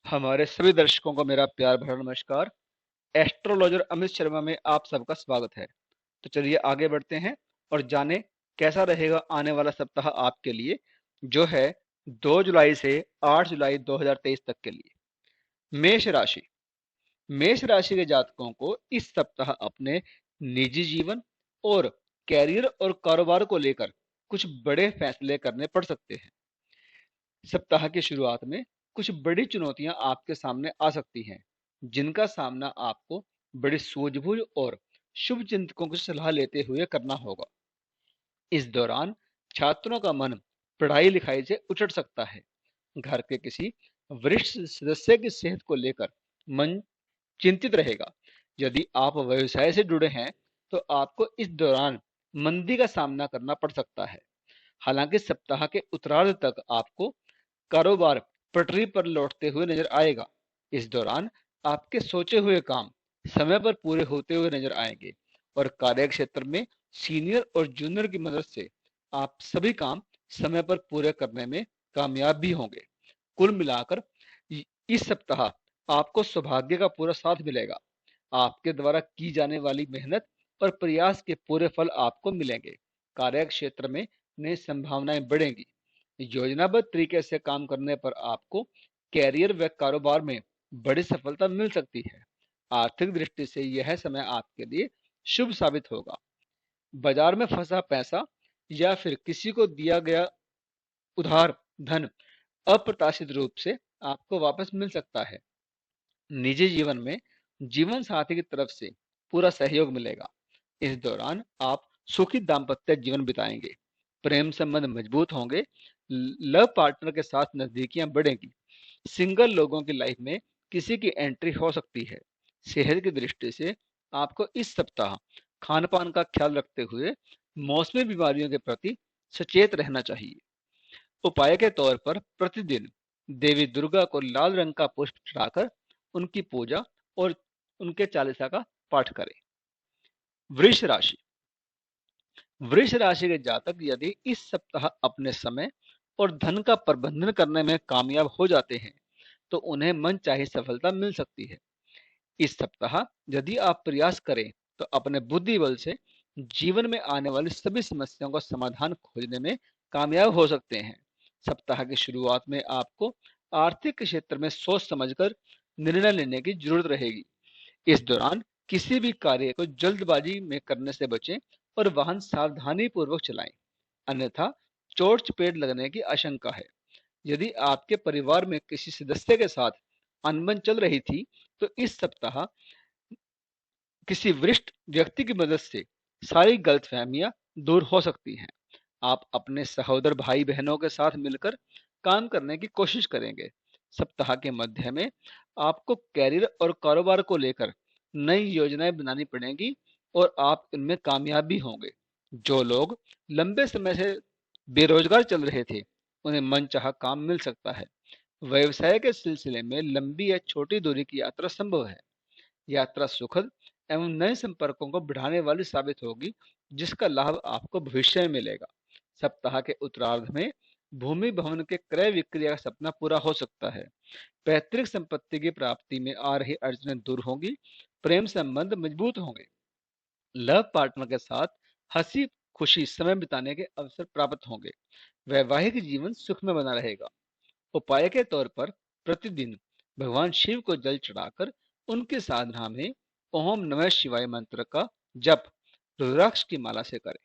हमारे सभी दर्शकों को मेरा प्यार भरा नमस्कार। एस्ट्रोलॉजर अमित शर्मा में आप सबका स्वागत है। तो चलिए आगे बढ़ते हैं और जाने कैसा रहेगा आने वाला सप्ताह आपके लिए, जो है 2 जुलाई से 8 जुलाई 2023 तक के लिए। मेष राशि। मेष राशि के जातकों को इस सप्ताह अपने निजी जीवन और कैरियर और कारोबार को लेकर कुछ बड़े फैसले करने पड़ सकते हैं। सप्ताह की शुरुआत में कुछ बड़ी चुनौतियां आपके सामने आ सकती हैं, जिनका सामना आपको बड़ी सूझबूझ और शुभ चिंतकों की सलाह लेते हुए करना होगा। इस दौरान छात्रों का मन पढ़ाई लिखाई से उचट सकता है। घर के किसी वरिष्ठ सदस्य की सेहत को लेकर मन चिंतित रहेगा। यदि आप व्यवसाय से जुड़े हैं तो आपको इस दौरान मंदी का सामना करना पड़ सकता है। हालांकि सप्ताह के उत्तरार्ध तक आपको कारोबार पटरी पर लौटते हुए नजर आएगा। इस दौरान आपके सोचे हुए काम समय पर पूरे होते हुए नजर आएंगे और कार्य क्षेत्र में सीनियर और जूनियर की मदद से आप सभी काम समय पर पूरे करने में कामयाब भी होंगे। कुल मिलाकर इस सप्ताह आपको सौभाग्य का पूरा साथ मिलेगा। आपके द्वारा की जाने वाली मेहनत और प्रयास के पूरे फल आपको मिलेंगे। कार्य क्षेत्र में नई संभावनाएं बढ़ेंगी। योजनाबद्ध तरीके से काम करने पर आपको कैरियर व कारोबार में बड़ी सफलता मिल सकती है। आर्थिक दृष्टि से यह समय आपके लिए शुभ साबित होगा। बाजार में फंसा पैसा या फिर किसी को दिया गया उधार धन अप्रत्याशित रूप से आपको वापस मिल सकता है। निजी जीवन में जीवन साथी की तरफ से पूरा सहयोग मिलेगा। इस दौरान आप सुखी दाम्पत्य जीवन बिताएंगे। प्रेम संबंध मजबूत होंगे। लव पार्टनर के साथ नजदीकियां बढ़ेंगी। सिंगल लोगों की लाइफ में किसी की एंट्री हो सकती है। सेहत की दृष्टि से आपको इस सप्ताह खान पान का ख्याल रखते हुए मौसमी बीमारियों के प्रति सचेत रहना चाहिए। उपाय के तौर पर प्रतिदिन देवी दुर्गा को लाल रंग का पुष्प चढ़ाकर उनकी पूजा और उनके चालीसा का पाठ करें। वृष राशि। वृष राशि के जातक यदि इस सप्ताह अपने समय और धन का प्रबंधन करने में कामयाब हो जाते हैं तो उन्हें मनचाही सफलता मिल सकती है। इस सप्ताह यदि आप प्रयास करें तो अपने बुद्धि बल से जीवन में आने वाली सभी समस्याओं का समाधान खोजने में कामयाब हो सकते हैं। सप्ताह की शुरुआत में आपको आर्थिक क्षेत्र में सोच समझकर निर्णय लेने की जरूरत रहेगी। इस दौरान किसी भी कार्य को जल्दबाजी में करने से बचें और वाहन सावधानी पूर्वक चलाएं, अन्यथा चोट चपेट लगने की आशंका है। यदि आपके परिवार में किसी सदस्य के साथ अनबन चल रही थी तो इस सप्ताह किसी वरिष्ठ व्यक्ति की मदद से सारी गलतफहमियां दूर हो सकती हैं। आप अपने सहोदर भाई बहनों के साथ मिलकर काम करने की कोशिश करेंगे। सप्ताह के मध्य में आपको कैरियर और कारोबार को लेकर नई योजनाएं बनानी पड़ेंगी और आप इनमें कामयाब भी होंगे। जो लोग लंबे समय से बेरोजगार चल रहे थे उन्हें मनचाहा काम मिल सकता है। व्यवसाय के सिलसिले में लंबी या छोटी दूरी की यात्रा संभव है। यात्रा सुखद एवं नए संपर्कों को बढ़ाने वाली साबित होगी, जिसका लाभ आपको भविष्य में मिलेगा। सप्ताह के उत्तरार्ध में भूमि भवन के क्रय विक्रय का सपना पूरा हो सकता है। पैतृक संपत्ति की प्राप्ति में आ रही अड़चनें दूर होंगी। प्रेम संबंध मजबूत होंगे। लव पार्टनर के साथ हंसी खुशी समय बिताने के अवसर प्राप्त होंगे। वैवाहिक जीवन सुख में बना रहेगा। उपाय के तौर पर प्रतिदिन भगवान शिव को जल चढ़ाकर उनकी साधना में ओम नमः शिवाय मंत्र का जप रुद्राक्ष की माला से करें।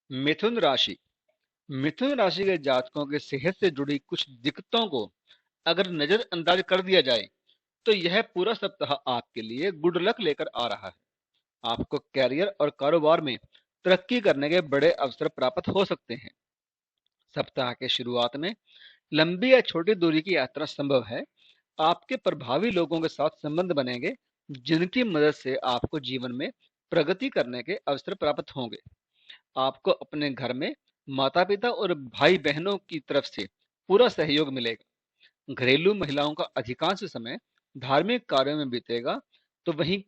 मिथुन राशि। मिथुन राशि के जातकों के सेहत से जुड़ी कुछ दिक्कतों को अगर नजरअंदाज कर दिया जाए तो यह पूरा सप्ताह आपके लिए गुड लक लेकर आ रहा है। आपको कैरियर और कारोबार में तरक्की करने के बड़े अवसर प्राप्त हो सकते हैं। सप्ताह के शुरुआत में लंबी या छोटी दूरी की यात्रा संभव है। आपके प्रभावी लोगों के साथ संबंध बनेंगे, जिनकी मदद से आपको जीवन में प्रगति करने के अवसर प्राप्त होंगे। आपको अपने घर में माता पिता और भाई बहनों की तरफ से पूरा सहयोग मिलेगा। घरेलू महिलाओं का अधिकांश समय धार्मिक कार्यों में बीतेगा, तो वहीं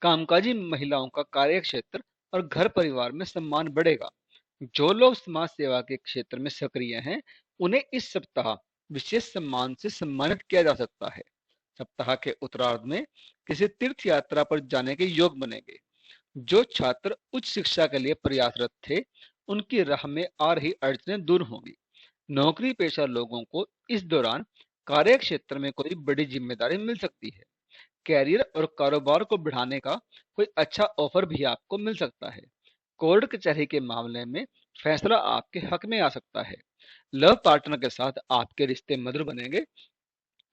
कामकाजी महिलाओं का कार्य क्षेत्र और घर परिवार में सम्मान बढ़ेगा। जो लोग समाज सेवा के क्षेत्र में सक्रिय हैं उन्हें इस सप्ताह विशेष सम्मान से सम्मानित किया जा सकता है। सप्ताह के उत्तरार्ध में किसी तीर्थ यात्रा पर जाने के योग बनेंगे। जो छात्र उच्च शिक्षा के लिए प्रयासरत थे, उनकी राह में आ रही अड़चनें दूर होंगी। नौकरी पेशा लोगों को इस दौरान कार्य क्षेत्र में कोई बड़ी जिम्मेदारी मिल सकती है। कैरियर और कारोबार को बढ़ाने का कोई अच्छा ऑफर भी आपको मिल सकता है। कोर्ट कचहरी के मामले में फैसला आपके हक में आ सकता है। लव पार्टनर के साथ आपके रिश्ते मधुर बनेंगे।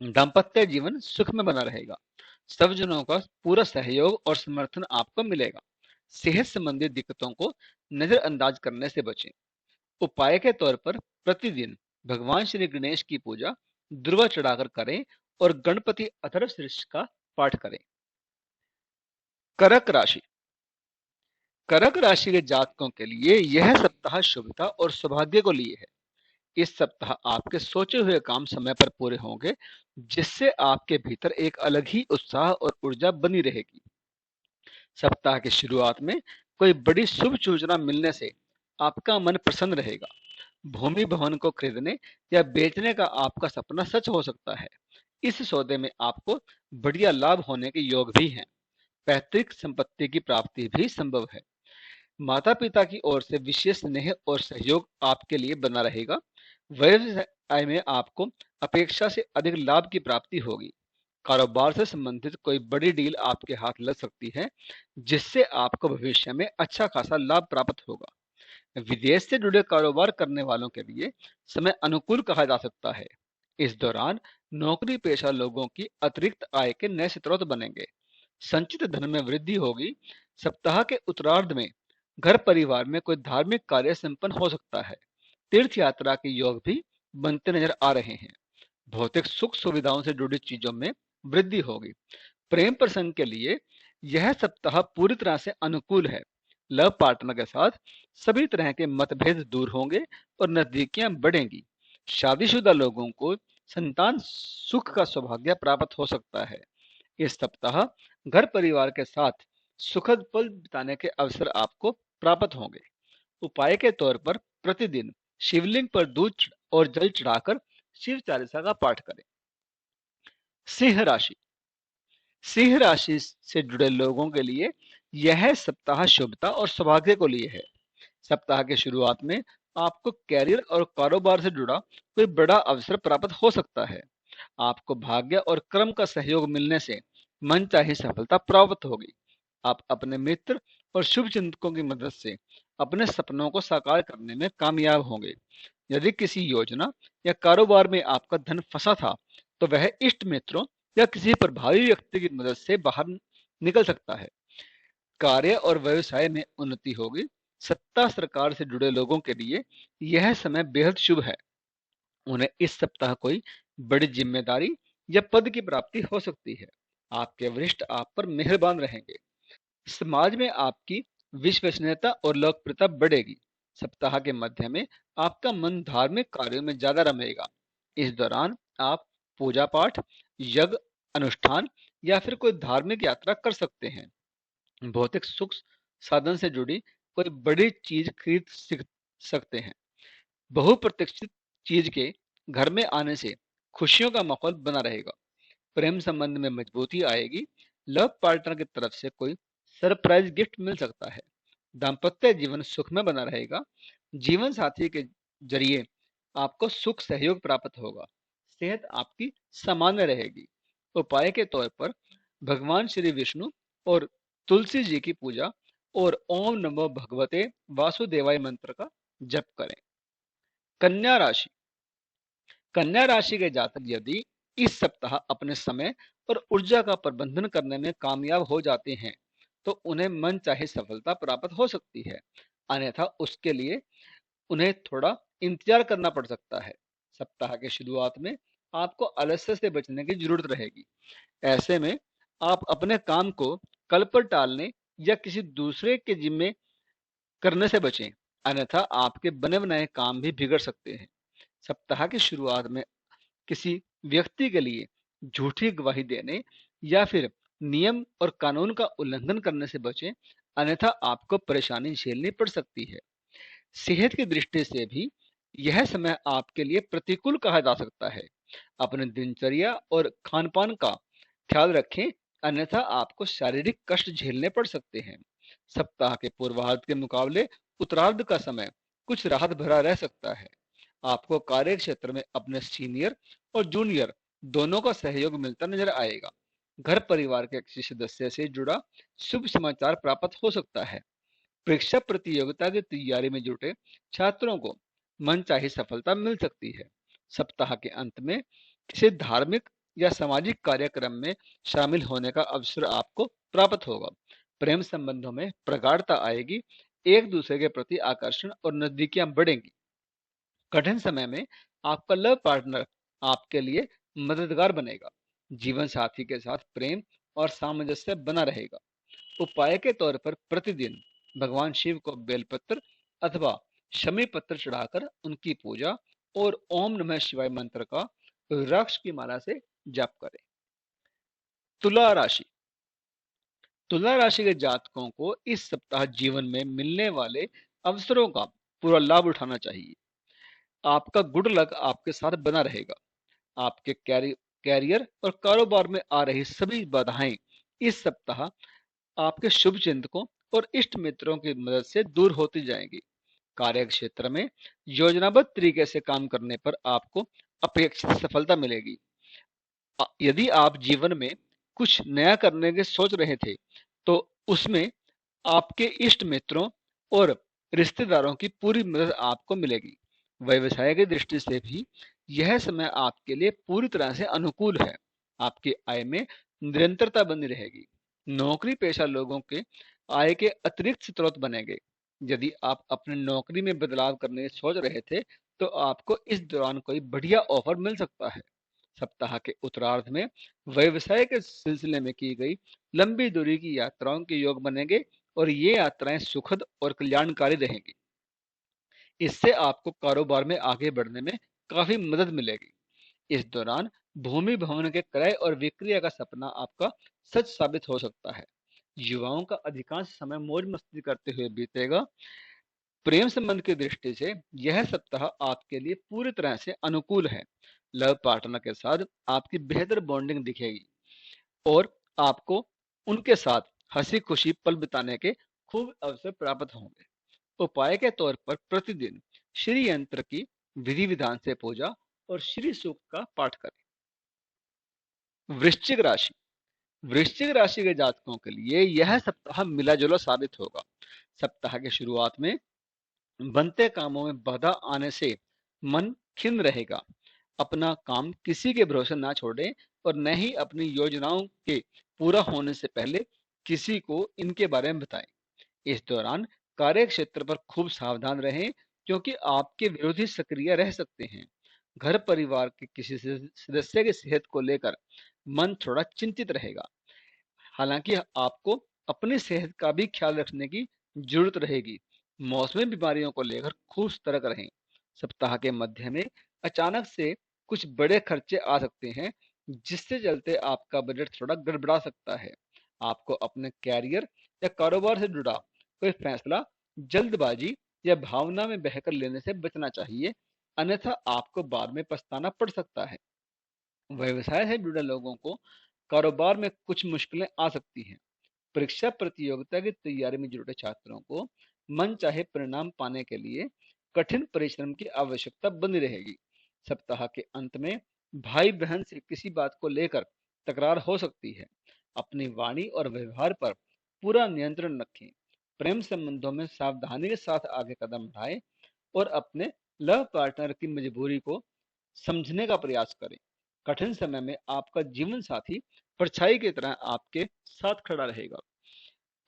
दाम्पत्य जीवन सुख में बना रहेगा। सब जनों का पूरा सहयोग और समर्थन आपको मिलेगा। सेहत संबंधी दिक्कतों को नजरअंदाज करने से बचें। उपाय के तौर पर प्रतिदिन भगवान श्री गणेश की पूजा दुर्वा चढ़ाकर करें और गणपति अथर्वशीर्ष का पाठ करें। कर्क राशि। कर्क राशि के जातकों के लिए यह सप्ताह शुभता और सौभाग्य को लिए है। इस सप्ताह आपके सोचे हुए काम समय पर पूरे होंगे, जिससे आपके भीतर एक अलग ही उत्साह और ऊर्जा बनी रहेगी। सप्ताह की शुरुआत में कोई बड़ी शुभ सूचना मिलने से आपका मन प्रसन्न रहेगा। भूमि भवन को खरीदने या बेचने का आपका सपना सच हो सकता है। इस सौदे में आपको बढ़िया लाभ होने के योग भी हैं। पैतृक संपत्ति की प्राप्ति भी संभव है। माता पिता की ओर से विशेष स्नेह और सहयोग आपके लिए बना रहेगा। व्यवसाय में आपको अपेक्षा से अधिक लाभ की प्राप्ति होगी। कारोबार से संबंधित कोई बड़ी डील आपके हाथ लग सकती है, जिससे आपको भविष्य में अच्छा खासा लाभ प्राप्त होगा। विदेश से जुड़े कारोबार करने वालों के लिए समय अनुकूल कहा जा सकता है। इस दौरान नौकरी पेशा लोगों की अतिरिक्त आय के नए स्रोत बनेंगे। संचित धन में वृद्धि होगी। सप्ताह के उत्तरार्ध में घर परिवार में कोई धार्मिक कार्य संपन्न हो सकता है। तीर्थ यात्रा के योग भी बनते नजर आ रहे हैं। भौतिक सुख सुविधाओं से जुड़ी चीजों में वृद्धि होगी। प्रेम प्रसंग के लिए यह सप्ताह पूरी तरह से अनुकूल है। लव पार्टनर के साथ सभी तरह के मतभेद दूर होंगे और नजदीकियां बढ़ेंगी। शादीशुदा लोगों को संतान सुख का सौभाग्य प्राप्त हो सकता है। इस सप्ताह घर परिवार के साथ सुखद पल बिताने के अवसर आपको प्राप्त होंगे। उपाय के तौर पर प्रतिदिन शिवलिंग पर दूध और जल चढ़ाकर शिव चालीसा का पाठ करें। सिंह राशि। सिंह राशि से जुड़े लोगों के लिए यह सप्ताह शुभता और सौभाग्य को लिए है। सप्ताह के शुरुआत में आपको कैरियर और कारोबार से जुड़ा कोई बड़ा अवसर प्राप्त हो सकता है। आपको भाग्य और कर्म का सहयोग मिलने से मनचाही सफलता प्राप्त होगी। आप अपने मित्र और शुभ चिंतकों की मदद से अपने सपनों को साकार करने में कामयाब होंगे। यदि किसी योजना या कारोबार में आपका धन फंसा था, तो वह इष्ट मित्रों या किसी प्रभावी व्यक्ति की मदद से बाहर निकल सकता है। कार्य और व्यवसाय में उन्नति होगी। सत्ता सरकार से जुड़े लोगों के लिए यह समय बेहद शुभ है। उन्हें इस सप्ताह कोई बड़ी जिम्मेदारी या पद की प्राप्ति हो सकती है। आपके वरिष्ठ आप पर मेहरबान रहेंगे। समाज में आपकी विश्वसनीयता और लोकप्रियता बढ़ेगी। सप्ताह के मध्य में आपका मन धार्मिक कार्यों में ज्यादा रमेगा। इस दौरान आप पूजा पाठ, यज्ञ, अनुष्ठान या फिर कोई धार्मिक यात्रा कर सकते हैं। भौतिक सुख साधन से जुड़ी कोई बड़ी चीज खरीद सकते हैं। बहुप्रतीक्षित चीज के घर में आने से खुशियों का माहौल बना रहेगा। प्रेम संबंध में मजबूती आएगी। लव पार्टनर की तरफ से कोई सरप्राइज गिफ्ट मिल सकता है। दाम्पत्य जीवन सुख में बना रहेगा। जीवन साथी के जरिए आपको सुख सहयोग प्राप्त होगा। सेहत आपकी सामान्य रहेगी। उपाय के तौर पर भगवान श्री विष्णु और तुलसी जी की पूजा और ओम नमो भगवते वासुदेवाय मंत्र का जप करें। कन्या राशि। कन्या राशि के जातक यदि इस सप्ताह अपने समय और ऊर्जा का प्रबंधन करने में कामयाब हो जाते हैं, तो उन्हें मन चाहे सफलता प्राप्त हो सकती है। अन्यथा उसके लिए उन्हें थोड़ा इंतजार करना पड़ सकता है। सप्ताह के शुरुआत में आपको आलस्य से बचने की जरूरत रहेगी। ऐसे में आप अपने काम को कल पर टालने या किसी दूसरे के जिम्मे करने से बचें, अन्यथा आपके बने बनाए काम भी बिगड़ सकते हैं। सप्ताह की शुरुआत में किसी व्यक्ति के लिए झूठी गवाही देने या फिर नियम और कानून का उल्लंघन करने से बचें, अन्यथा आपको परेशानी झेलनी पड़ सकती है। सेहत की दृष्टि से भी यह समय आपके लिए प्रतिकूल कहा जा सकता है। अपने दिनचर्या और खान-पान का ख्याल रखें, अन्यथा आपको शारीरिक कष्ट झेलने पड़ सकते हैं। सप्ताह के पूर्वार्ध के मुकाबले उत्तरार्ध का समय कुछ राहत भरा रह सकता है। आपको कार्य क्षेत्र में अपने सीनियर और जूनियर दोनों का सहयोग मिलता नजर आएगा। घर परिवार के किसी सदस्य से जुड़ा शुभ समाचार प्राप्त हो सकता है। परीक्षा प्रतियोगिता की तैयारी में जुटे छात्रों को मनचाही सफलता मिल सकती है। सप्ताह के अंत में किसी धार्मिक या सामाजिक कार्यक्रम में शामिल होने का अवसर आपको प्राप्त होगा। प्रेम संबंधों में प्रगाढ़ता आएगी, एक दूसरे के प्रति आकर्षण और नजदीकियां बढ़ेंगी। कठिन समय में आपका लव पार्टनर आपके लिए मददगार बनेगा। जीवन साथी के साथ प्रेम और सामंजस्य बना रहेगा। उपाय के तौर पर प्रतिदिन भगवान शिव को बेलपत्र अथवा शमी पत्र चढ़ाकर उनकी पूजा और ओम नमः शिवाय मंत्र का रुद्राक्ष की माला से जाप करें। तुला राशि। तुला राशि के जातकों को इस सप्ताह जीवन में मिलने वाले अवसरों का पूरा लाभ उठाना चाहिए। आपका गुड लक आपके साथ बना रहेगा। आपके कैरियर और कारोबार में आ रही सभी बाधाएं इस सप्ताह आपके शुभ चिंतकों और इष्ट मित्रों की मदद से दूर होती जाएंगी। कार्य क्षेत्र में योजनाबद्ध तरीके से काम करने पर आपको अपेक्षित सफलता मिलेगी। यदि आप जीवन में कुछ नया करने की सोच रहे थे, तो उसमें आपके इष्ट मित्रों और रिश्तेदारों की पूरी मदद आपको मिलेगी। व्यवसाय की दृष्टि से भी यह समय आपके लिए पूरी तरह से अनुकूल है। आपकी आय में निरंतरता बनी रहेगी। नौकरी पेशा लोगों के आय के अतिरिक्त स्रोत बनेंगे। यदि आप अपनी नौकरी में बदलाव करने की सोच रहे थे, तो आपको इस दौरान कोई बढ़िया ऑफर मिल सकता है। सप्ताह के उत्तरार्ध में व्यवसाय के सिलसिले में की गई लंबी दूरी की यात्राओं के योग बनेंगे और ये यात्राएं सुखद और कल्याणकारी रहेंगी। इससे आपको कारोबार में आगे बढ़ने में काफी मदद मिलेगी। इस दौरान भूमि भवन के क्रय और विक्रय का सपना आपका सच साबित हो सकता है। युवाओं का अधिकांश समय मौज मस्ती करते हुए बीतेगा। प्रेम संबंध की दृष्टि से यह सप्ताह आपके लिए पूरी तरह से अनुकूल है। लव पार्टनर के साथ आपकी बेहतर बॉन्डिंग दिखेगी और आपको उनके साथ हंसी खुशी पल बिताने के खूब अवसर प्राप्त होंगे। उपाय के तौर पर प्रतिदिन श्री यंत्र की विधि विधान से पूजा और श्री सूक्त का पाठ करें। वृश्चिक राशि। वृश्चिक राशि के जातकों के लिए यह सप्ताह मिला जुला साबित होगा। सप्ताह की शुरुआत में बनते कामों में बाधा आने से मन खिन्न रहेगा। अपना काम किसी के भरोसे ना छोड़ें और न ही अपनी योजनाओं के पूरा होने से पहले किसी को इनके बारे में बताएं। इस दौरान कार्य क्षेत्र पर खूब सावधान रहें, क्योंकि आपके विरोधी सक्रिय रह सकते हैं। घर परिवार के किसी सदस्य की सेहत को लेकर मन थोड़ा चिंतित रहेगा। हालांकि आपको अपनी सेहत का भी ख्याल रखने की जरूरत रहेगी। मौसमी बीमारियों को लेकर खूब सतर्क रहें। सप्ताह के मध्य में अचानक से कुछ बड़े खर्चे आ सकते हैं, जिससे चलते आपका बजट थोड़ा गड़बड़ा सकता है। आपको अपने कैरियर या कारोबार से जुड़ा कोई फैसला जल्दबाजी या भावना में बहकर लेने से बचना चाहिए, अन्यथा आपको बाद में पछताना पड़ सकता है। व्यवसाय से जुड़े लोगों को कारोबार में कुछ मुश्किलें आ सकती हैं। परीक्षा प्रतियोगिता की तैयारी में जुटे छात्रों को मन चाहे परिणाम पाने के लिए कठिन परिश्रम की आवश्यकता बनी रहेगी। सप्ताह के अंत में भाई बहन से किसी बात को लेकर तकरार हो सकती है। अपनी वाणी और व्यवहार पर पूरा नियंत्रण रखें। प्रेम संबंधों में सावधानी के साथ आगे कदम बढ़ाएं और अपने लव पार्टनर की मजबूरी को समझने का प्रयास करें। कठिन समय में आपका जीवन साथी परछाई की तरह आपके साथ खड़ा रहेगा।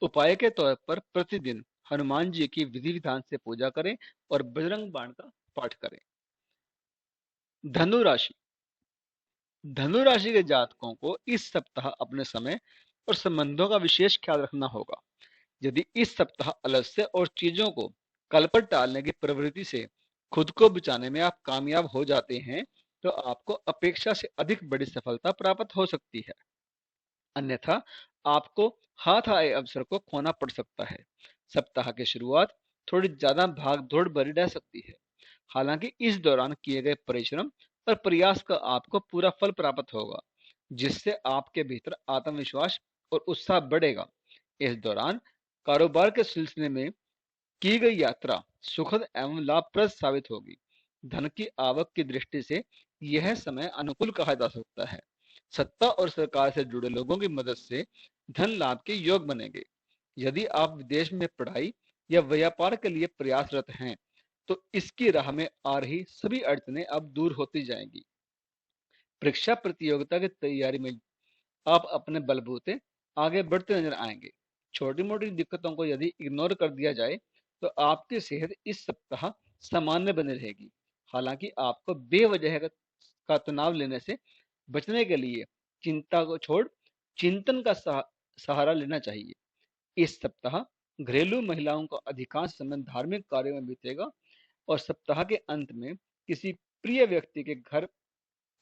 उपाय के तौर पर प्रतिदिन हनुमान जी की विधि विधान से पूजा करें और बजरंग बाण का पाठ करें। धनु राशि। धनु राशि के जातकों को इस सप्ताह अपने समय और संबंधों का विशेष ख्याल रखना होगा। यदि इस सप्ताह आलस्य और चीजों को कल पर टालने की प्रवृत्ति से खुद को बचाने में आप कामयाब हो जाते हैं, तो आपको अपेक्षा से अधिक बड़ी सफलता प्राप्त हो सकती है। अन्यथा आपको हाथ आए अवसर को खोना पड़ सकता है। सप्ताह की शुरुआत थोड़ी ज्यादा भाग दौड़ भरी रह सकती है। हालांकि इस दौरान किए गए परिश्रम और प्रयास का आपको पूरा फल प्राप्त होगा, जिससे आपके भीतर आत्मविश्वास और उत्साह बढ़ेगा। इस दौरान कारोबार के सिलसिले में की गई यात्रा सुखद एवं लाभप्रद साबित होगी। धन की आवक की दृष्टि से यह समय अनुकूल कहा जा सकता है। सत्ता और सरकार से जुड़े लोगों की मदद से धन लाभ के योग बनेंगे। यदि आप विदेश में पढ़ाई या व्यापार के लिए प्रयासरत हैं, तो इसकी राह में आ रही सभी अड़चनें अब दूर होती जाएंगी। परीक्षा प्रतियोगिता की तैयारी में आप अपने बलबूते आगे बढ़ते नजर आएंगे। छोटी मोटी दिक्कतों को यदि इग्नोर कर दिया जाए, तो आपकी सेहत इस सप्ताह सामान्य बनी रहेगी। हालांकि आपको बेवजह का तनाव लेने से बचने के लिए चिंता को छोड़ चिंतन का सहारा लेना चाहिए। इस सप्ताह घरेलू महिलाओं का अधिकांश समय धार्मिक कार्यों में बीतेगा और सप्ताह के अंत में किसी प्रिय व्यक्ति के घर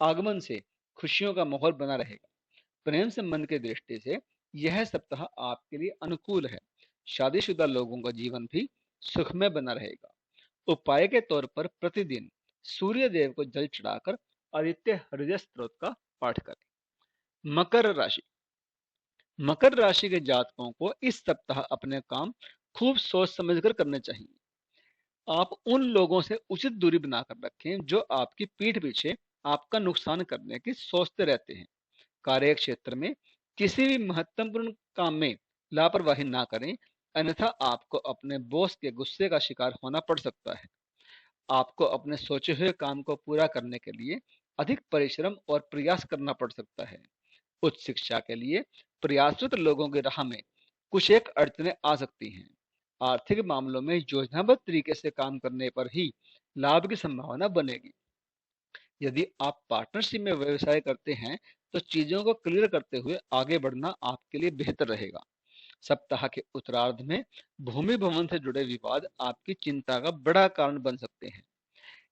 आगमन से खुशियों का माहौल बना रहेगा। प्रेम संबंध की दृष्टि से यह सप्ताह आपके लिए अनुकूल है। शादीशुदा लोगों का जीवन भी सुखमय बना रहेगा। उपाय के तौर पर प्रतिदिन सूर्य देव को जल चढ़ाकर आदित्य हृदय स्त्रोत का पाठ करें। मकर राशि। मकर राशि के जातकों को इस सप्ताह अपने काम खूब सोच समझकर करने चाहिए। आप उन लोगों से उचित दूरी बनाकर रखें जो आपकी पीठ पीछे आपका नुकसान करने की सोचते रहते हैं। कार्य क्षेत्र में किसी भी महत्वपूर्ण काम में लापरवाही ना करें, अन्यथा आपको अपने बॉस के गुस्से का शिकार होना पड़ सकता है। आपको अपने सोचे हुए काम को पूरा करने के लिए अधिक परिश्रम और प्रयास करना पड़ सकता है। उच्च शिक्षा के लिए प्रयासरत लोगों की राह में कुछ एक अड़चनें आ सकती हैं। आर्थिक मामलों में योजनाबद्ध तरीके से काम करने पर ही लाभ की संभावना बनेगी। यदि आप पार्टनरशिप में व्यवसाय करते हैं, तो चीजों को क्लियर करते हुए आगे बढ़ना आपके लिए बेहतर रहेगा। सप्ताह के उत्तरार्ध में भूमि भवन से जुड़े विवाद आपकी चिंता का बड़ा कारण बन सकते हैं।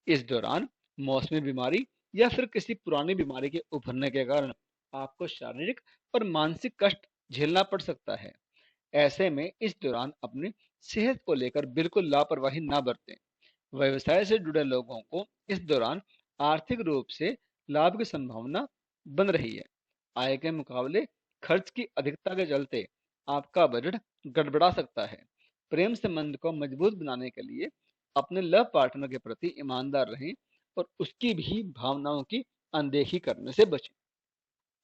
इस दौरान मौसमी बीमारी या फिर किसी पुरानी बीमारी के उभरने के कारण आपको शारीरिक और मानसिक कष्ट झेलना पड़ सकता है। ऐसे में इस दौरान अपनी सेहत को लेकर बिल्कुल लापरवाही ना बरतें। व्यवसाय से जुड़े लोगों को इस दौरान आर्थिक रूप से लाभ की संभावना बन रही है। आय के मुकाबले खर्च की अधिकता के चलते आपका बजट गड़बड़ा सकता है। प्रेम संबंध को मजबूत बनाने के लिए अपने लव पार्टनर के प्रति ईमानदार रहें और उसकी भी भावनाओं की अनदेखी करने से बचें।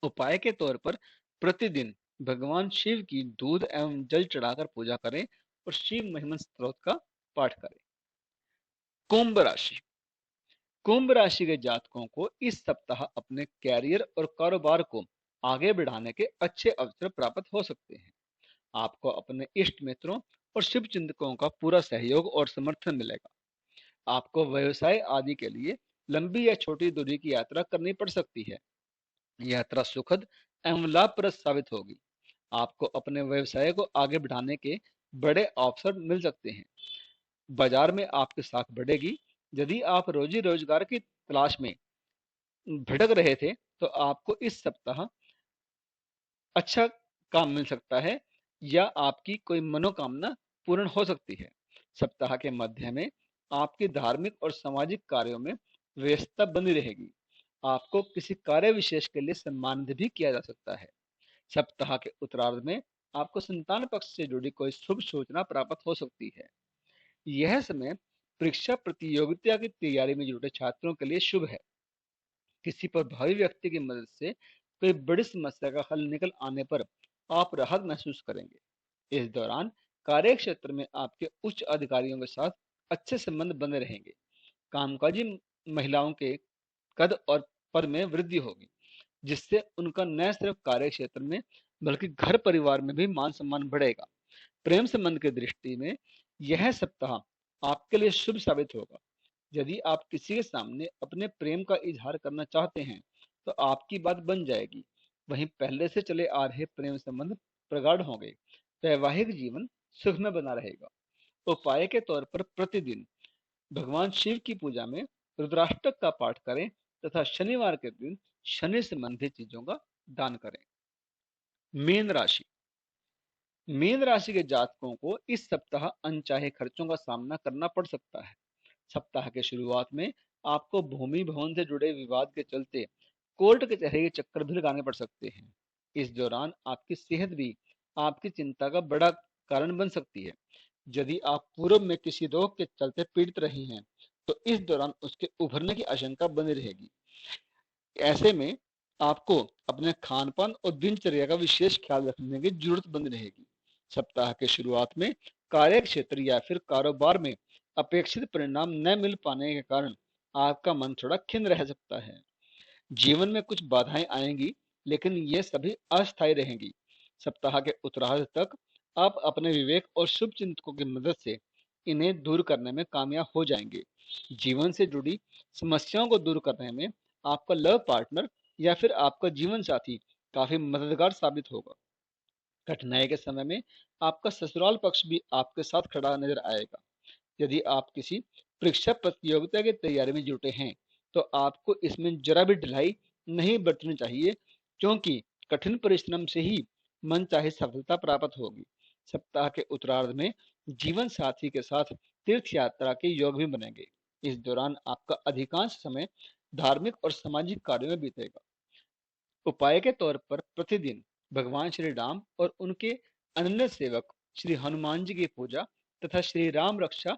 उपाय के तौर पर प्रतिदिन भगवान शिव की दूध एवं जल चढ़ाकर पूजा करें और शिव महिमन स्त्रोत का पाठ करें। कुंभ राशि। कुंभ राशि के जातकों को इस सप्ताह अपने कैरियर और कारोबार को आगे बढ़ाने के अच्छे अवसर प्राप्त हो सकते हैं। आपको अपने इष्ट मित्रों और शुभ चिंतकों का पूरा सहयोग और समर्थन मिलेगा। आपको व्यवसाय आदि के लिए लंबी या छोटी दूरी की यात्रा करनी पड़ सकती है। यात्रा सुखद एवं लाभप्रद साबित होगी। आपको अपने व्यवसाय को आगे बढ़ाने के बड़े अवसर मिल सकते हैं। बाजार में आपकी साख बढ़ेगी। यदि आप रोजी रोजगार की तलाश में भटक रहे थे, तो आपको इस सप्ताह अच्छा काम मिल सकता है या आपकी कोई मनोकामना पूर्ण हो सकती है। सप्ताह के मध्य में आपकी धार्मिक और सामाजिक कार्यों में व्यस्तता बनी रहेगी। आपको किसी कार्य विशेष के लिए सम्मानित भी किया जा सकता है। सप्ताह के उत्तरार्ध में आपको संतान पक्ष से जुड़ी कोई शुभ सूचना प्राप्त हो सकती है। यह समय परीक्षा प्रतियोगिता की तैयारी में जुटे छात्रों के लिए शुभ है। किसी प्रभावी व्यक्ति की मदद से कोई बड़ी समस्या का हल निकल आने पर आप राहत महसूस करेंगे। इस दौरान कार्य क्षेत्र में आपके उच्च अधिकारियों के साथ अच्छे संबंध बने रहेंगे। कामकाजी महिलाओं के कद और पद में वृद्धि होगी, जिससे उनका न सिर्फ कार्य क्षेत्र में बल्कि घर परिवार में भी मान सम्मान बढ़ेगा। प्रेम संबंध की दृष्टि में यह सप्ताह आपके लिए शुभ साबित होगा। यदि आप किसी के सामने अपने प्रेम का इजहार करना चाहते हैं, तो आपकी बात बन जाएगी। वहीं पहले से चले आ रहे प्रेम संबंध प्रगाढ़ होंगे। वैवाहिक जीवन सुख में बना रहेगा। उपाय के तौर पर प्रतिदिन भगवान शिव की पूजा में रुद्राष्टक का पाठ करें तथा शनिवार के दिन शनि संबंधी चीजों का दान करें। मीन राशि। मीन राशि के जातकों को इस सप्ताह अनचाहे खर्चों का सामना करना पड़ सकता है। सप्ताह के शुरुआत में आपको भूमि भवन से जुड़े विवाद के चलते कोर्ट कचहरी के चक्कर भी लगाने पड़ सकते हैं। इस दौरान आपकी सेहत भी आपकी चिंता का बड़ा कारण बन सकती है। यदि आप पूर्व में किसी रोग के चलते पीड़ित रही हैं, तो इस दौरान उसके उभरने की आशंका बनी रहेगी। ऐसे में आपको अपने खान-पान और दिनचर्या का विशेष ख्याल रखने की जरूरत बनी रहेगी। सप्ताह के शुरुआत में कार्य क्षेत्र या फिर कारोबार में अपेक्षित परिणाम न मिल पाने के कारण आपका मन थोड़ा खिन्न रह सकता है। जीवन में कुछ बाधाएं आएंगी, लेकिन ये सभी अस्थायी रहेंगी। सप्ताह के उत्तरार्ध तक आप अपने विवेक और शुभ चिंतकों की मदद से इन्हें दूर करने में कामयाब हो जाएंगे। जीवन से जुड़ी समस्याओं को दूर करने में आपका लव पार्टनर या फिर आपका जीवन साथी काफी मददगार साबित होगा। कठिनाई के समय में आपका ससुराल पक्ष भी आपके साथ खड़ा नजर आएगा। यदि आप किसी परीक्षा प्रतियोगिता की तैयारी में जुटे हैं, तो आपको इसमें जरा भी ढिलाई नहीं बरतनी चाहिए, क्योंकि कठिन परिश्रम से ही मनचाही सफलता प्राप्त होगी। सप्ताह के उत्तरार्ध में जीवन साथी के साथ तीर्थ यात्रा के योग भी बनेंगे। इस दौरान आपका अधिकांश समय धार्मिक और सामाजिक कार्यों में बीतेगा। उपाय के तौर पर प्रतिदिन भगवान श्री राम और उनके अनन्य सेवक श्री हनुमान जी की पूजा तथा श्री राम रक्षा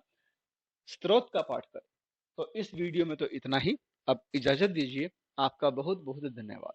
स्तोत्र का पाठ करें। तो इस वीडियो में तो इतना ही। अब इजाजत दीजिए। आपका बहुत बहुत धन्यवाद।